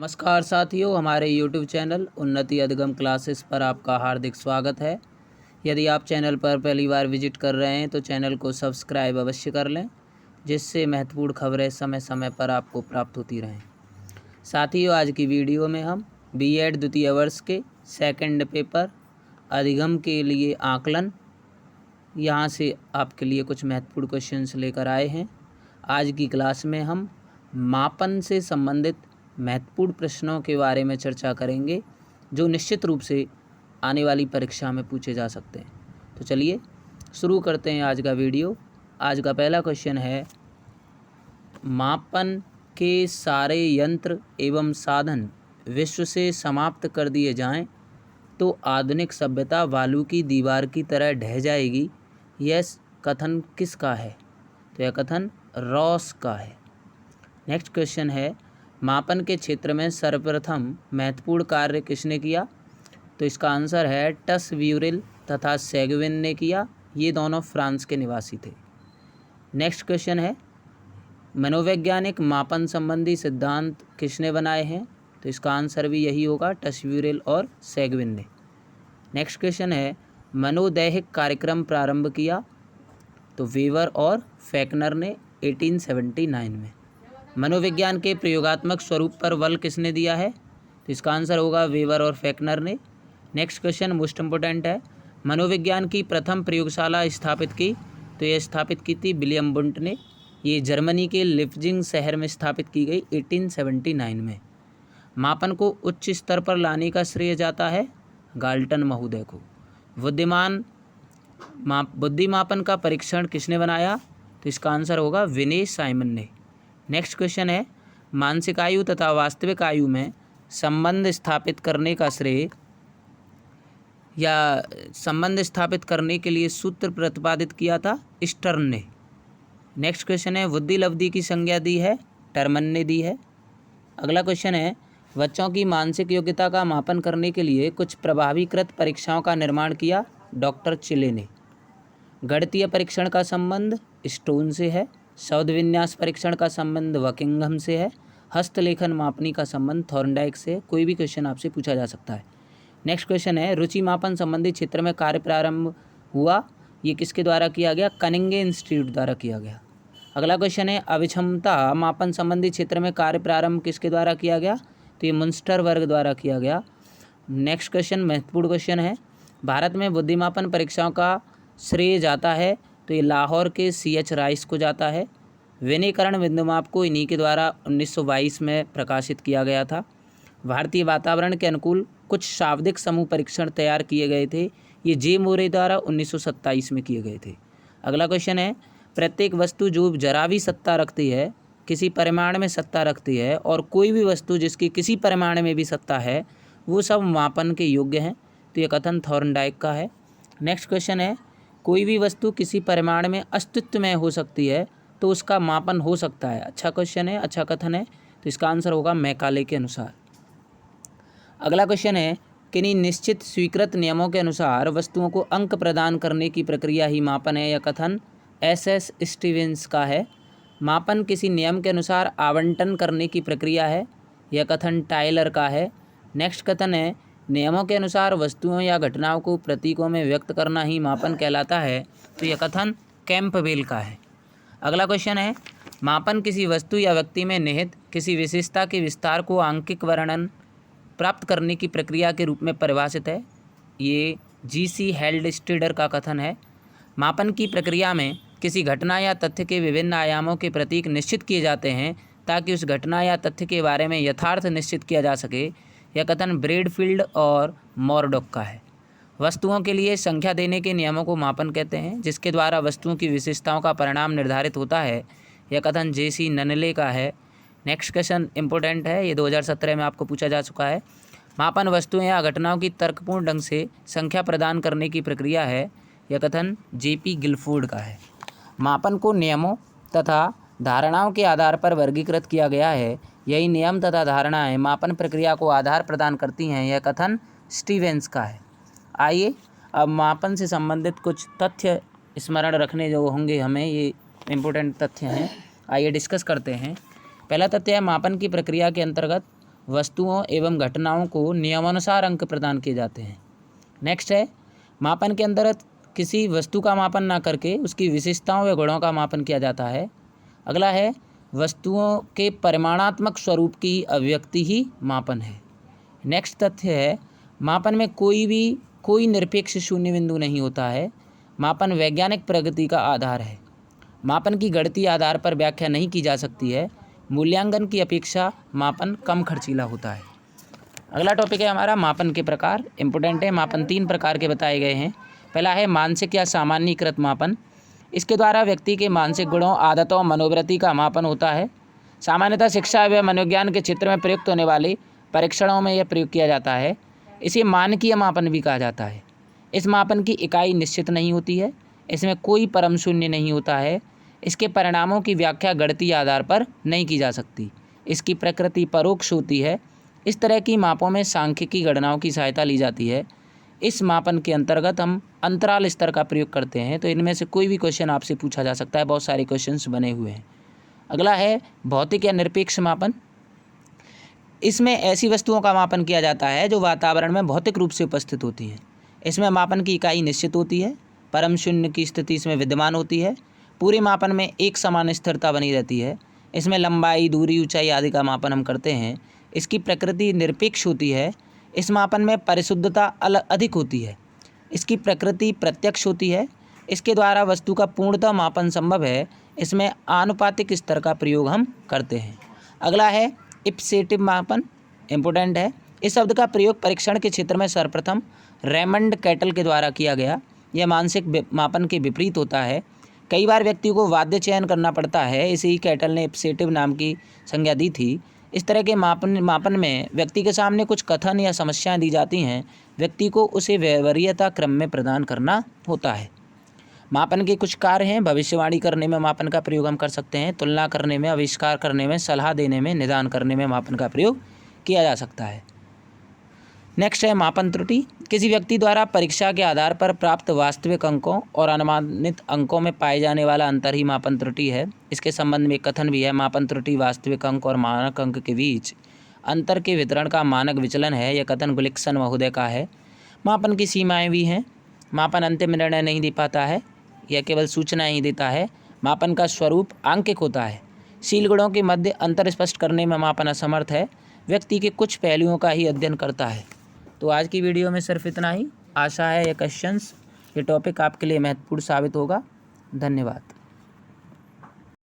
नमस्कार साथियों, हमारे YouTube चैनल उन्नति अधिगम क्लासेस पर आपका हार्दिक स्वागत है। यदि आप चैनल पर पहली बार विजिट कर रहे हैं तो चैनल को सब्सक्राइब अवश्य कर लें, जिससे महत्वपूर्ण खबरें समय समय पर आपको प्राप्त होती रहें। साथियों, आज की वीडियो में हम B.Ed द्वितीय वर्ष के सेकंड पेपर अधिगम के लिए आकलन, यहाँ से आपके लिए कुछ महत्वपूर्ण क्वेश्चंस लेकर आए हैं। आज की क्लास में हम मापन से संबंधित महत्वपूर्ण प्रश्नों के बारे में चर्चा करेंगे, जो निश्चित रूप से आने वाली परीक्षा में पूछे जा सकते हैं। तो चलिए शुरू करते हैं आज का वीडियो। आज का पहला क्वेश्चन है, मापन के सारे यंत्र एवं साधन विश्व से समाप्त कर दिए जाएं तो आधुनिक सभ्यता बालू की दीवार की तरह ढह जाएगी। यह कथन किसका है? तो यह कथन रॉस का है। नेक्स्ट क्वेश्चन है, मापन के क्षेत्र में सर्वप्रथम महत्वपूर्ण कार्य किसने किया? तो इसका आंसर है टस व्यूरिल तथा सेगविन ने किया। ये दोनों फ्रांस के निवासी थे। नेक्स्ट क्वेश्चन है, मनोवैज्ञानिक मापन संबंधी सिद्धांत किसने बनाए हैं? तो इसका आंसर भी यही होगा, टस व्यूरिल और सेगविन ने। नेक्स्ट क्वेश्चन है, मनोदैहिक कार्यक्रम प्रारंभ किया? तो वेवर और फैक्नर ने 1879 में। मनोविज्ञान के प्रयोगात्मक स्वरूप पर बल किसने दिया है? तो इसका आंसर होगा वेवर और फैक्नर ने। नेक्स्ट क्वेश्चन मोस्ट इम्पोर्टेंट है, मनोविज्ञान की प्रथम प्रयोगशाला स्थापित की? तो यह स्थापित की थी विलियम बुंट ने। ये जर्मनी के लिप्जिंग शहर में स्थापित की गई 1879 में। मापन को उच्च स्तर पर लाने का श्रेय जाता है गाल्टन महोदय को। बुद्धि मापन का परीक्षण किसने बनाया? तो इसका आंसर होगा विने साइमन ने। नेक्स्ट क्वेश्चन है, मानसिक आयु तथा वास्तविक आयु में संबंध स्थापित करने का श्रेय या संबंध स्थापित करने के लिए सूत्र प्रतिपादित किया था स्टर्न ने। नेक्स्ट क्वेश्चन है, बुद्धि लब्धि की संज्ञा दी है टर्मन ने दी है। अगला क्वेश्चन है, बच्चों की मानसिक योग्यता का मापन करने के लिए कुछ प्रभावीकृत परीक्षाओं का निर्माण किया डॉक्टर चिले ने। गणितीय परीक्षण का संबंध स्टोन से है। शब्द विन्यास परीक्षण का संबंध बकिंघम से है। हस्तलेखन मापनी का संबंध थॉर्नडाइक से। कोई भी क्वेश्चन आपसे पूछा जा सकता है। नेक्स्ट क्वेश्चन है, रुचि मापन संबंधी क्षेत्र में कार्य प्रारंभ हुआ? ये किसके द्वारा किया गया? कनिंगे इंस्टीट्यूट द्वारा किया गया। अगला क्वेश्चन है, अभिक्षमता मापन संबंधी क्षेत्र में कार्य प्रारंभ किसके द्वारा किया गया? तो ये मुंस्टर वर्ग द्वारा किया गया। नेक्स्ट क्वेश्चन महत्वपूर्ण क्वेश्चन है, भारत में बुद्धिमापन परीक्षाओं का श्रेय जाता है? तो ये लाहौर के CH राइस को जाता है। विनयीकरण बिंदुमाप को इन्हीं के द्वारा 1922 में प्रकाशित किया गया था। भारतीय वातावरण के अनुकूल कुछ शाब्दिक समूह परीक्षण तैयार किए गए थे। ये जे मोरे द्वारा 1927 में किए गए थे। अगला क्वेश्चन है, प्रत्येक वस्तु जो जरा भी सत्ता रखती है, किसी परिमाण में सत्ता रखती है, और कोई भी वस्तु जिसकी किसी परिमाण में भी सत्ता है, वो सब मापन के योग्य हैं। तो ये कथन थॉर्नडाइक का है। नेक्स्ट क्वेश्चन है, कोई भी वस्तु किसी परिमाण में अस्तित्व में हो सकती है तो उसका मापन हो सकता है। अच्छा क्वेश्चन है, अच्छा कथन है। तो इसका आंसर होगा मैकाले के अनुसार। अगला क्वेश्चन है, किन्हीं निश्चित स्वीकृत नियमों के अनुसार वस्तुओं को अंक प्रदान करने की प्रक्रिया ही मापन है। यह कथन SS स्टीवेंस का है। मापन किसी नियम के अनुसार आवंटन करने की प्रक्रिया है। यह कथन टायलर का है। नेक्स्ट कथन है, नियमों के अनुसार वस्तुओं या घटनाओं को प्रतीकों में व्यक्त करना ही मापन कहलाता है। तो यह कथन कैंपबेल का है। अगला क्वेश्चन है, मापन किसी वस्तु या व्यक्ति में निहित किसी विशेषता के विस्तार को आंकिक वर्णन प्राप्त करने की प्रक्रिया के रूप में परिभाषित है। ये GC हेल्डस्टीडर का कथन है। मापन की प्रक्रिया में किसी घटना या तथ्य के विभिन्न आयामों के प्रतीक निश्चित किए जाते हैं ताकि उस घटना या तथ्य के बारे में यथार्थ निश्चित किया जा सके। यह कथन ब्रेडफील्ड और मॉरडॉक का है। वस्तुओं के लिए संख्या देने के नियमों को मापन कहते हैं, जिसके द्वारा वस्तुओं की विशेषताओं का परिणाम निर्धारित होता है। यह कथन JC ननले का है। नेक्स्ट क्वेश्चन इंपॉर्टेंट है, ये 2017 में आपको पूछा जा चुका है। मापन वस्तुओं या घटनाओं की तर्कपूर्ण ढंग से संख्या प्रदान करने की प्रक्रिया है। यह कथन JP गिलफोर्ड का है। मापन को नियमों तथा धारणाओं के आधार पर वर्गीकृत किया गया है। यही नियम तथा धारणाएं मापन प्रक्रिया को आधार प्रदान करती हैं। यह कथन स्टीवेंस का है। आइए अब मापन से संबंधित कुछ तथ्य स्मरण रखने जो होंगे हमें, ये इम्पोर्टेंट तथ्य हैं, आइए डिस्कस करते हैं। पहला तथ्य है, मापन की प्रक्रिया के अंतर्गत वस्तुओं एवं घटनाओं को नियमानुसार अंक प्रदान किए जाते हैं। नेक्स्ट है, मापन के अंतर्गत किसी वस्तु का मापन ना करके उसकी विशेषताओं व गुणों का मापन किया जाता है। अगला है, वस्तुओं के परिमाणात्मक स्वरूप की अभिव्यक्ति ही मापन है। नेक्स्ट तथ्य है, मापन में कोई निरपेक्ष शून्य बिंदु नहीं होता है। मापन वैज्ञानिक प्रगति का आधार है। मापन की गणितीय आधार पर व्याख्या नहीं की जा सकती है। मूल्यांकन की अपेक्षा मापन कम खर्चीला होता है। अगला टॉपिक है हमारा मापन के प्रकार। इम्पोर्टेंट है, मापन 3 प्रकार के बताए गए हैं। पहला है मानसिक या सामान्यीकृत मापन। इसके द्वारा व्यक्ति के मानसिक गुणों, आदतों, मनोवृत्ति का मापन होता है। सामान्यतः शिक्षा व मनोविज्ञान के क्षेत्र में प्रयुक्त होने वाले परीक्षणों में यह प्रयोग किया जाता है। इसे मानकीय मापन भी कहा जाता है। इस मापन की इकाई निश्चित नहीं होती है। इसमें कोई परम शून्य नहीं होता है। इसके परिणामों की व्याख्या गणितीय आधार पर नहीं की जा सकती। इसकी प्रकृति परोक्ष होती है। इस तरह की मापों में सांख्यिकी गणनाओं की सहायता ली जाती है। इस मापन के अंतर्गत हम अंतराल स्तर का प्रयोग करते हैं। तो इनमें से कोई भी क्वेश्चन आपसे पूछा जा सकता है, बहुत सारे क्वेश्चंस बने हुए हैं। अगला है भौतिक या निरपेक्ष मापन। इसमें ऐसी वस्तुओं का मापन किया जाता है जो वातावरण में भौतिक रूप से उपस्थित होती हैं। इसमें मापन की इकाई निश्चित होती है। परम शून्य की स्थिति इसमें विद्यमान होती है। पूरे मापन में एक समान स्थिरता बनी रहती है। इसमें लंबाई, दूरी, ऊंचाई आदि का मापन हम करते हैं। इसकी प्रकृति निरपेक्ष होती है। इस मापन में परिशुद्धता अधिक होती है। इसकी प्रकृति प्रत्यक्ष होती है। इसके द्वारा वस्तु का पूर्णतः मापन संभव है। इसमें आनुपातिक स्तर का प्रयोग हम करते हैं। अगला है इप्सेटिव मापन। इम्पोर्टेंट है। इस शब्द का प्रयोग परीक्षण के क्षेत्र में सर्वप्रथम रेमंड कैटल के द्वारा किया गया। यह मानसिक मापन के विपरीत होता है। कई बार व्यक्ति को वाद्य चयन करना पड़ता है। इसे ही कैटल ने इप्सेटिव नाम की संज्ञा दी थी। इस तरह के मापन में व्यक्ति के सामने कुछ कथन या समस्याएं दी जाती हैं। व्यक्ति को उसे व्यवहार्यता क्रम में प्रदान करना होता है। मापन के कुछ कार्य हैं। भविष्यवाणी करने में मापन का प्रयोग हम कर सकते हैं। तुलना करने में, आविष्कार करने में, सलाह देने में, निदान करने में मापन का प्रयोग किया जा सकता है। नेक्स्ट है मापन त्रुटि। किसी व्यक्ति द्वारा परीक्षा के आधार पर प्राप्त वास्तविक अंकों और अनुमानित अंकों में पाए जाने वाला अंतर ही मापन त्रुटि है। इसके संबंध में एक कथन भी है, मापन त्रुटि वास्तविक अंक और मानक अंक के बीच अंतर के वितरण का मानक विचलन है। यह कथन गुलिक्सन महोदय का है। मापन की सीमाएं भी हैं। मापन अंतिम निर्णय नहीं दे पाता है, यह केवल सूचना ही देता है। मापन का स्वरूप आंकिक होता है। शील गुणों के मध्य अंतर स्पष्ट करने में मापन असमर्थ है। व्यक्ति के कुछ पहलुओं का ही अध्ययन करता है। तो आज की वीडियो में सिर्फ इतना ही। आशा है ये क्वेश्चंस, ये टॉपिक आपके लिए महत्वपूर्ण साबित होगा। धन्यवाद।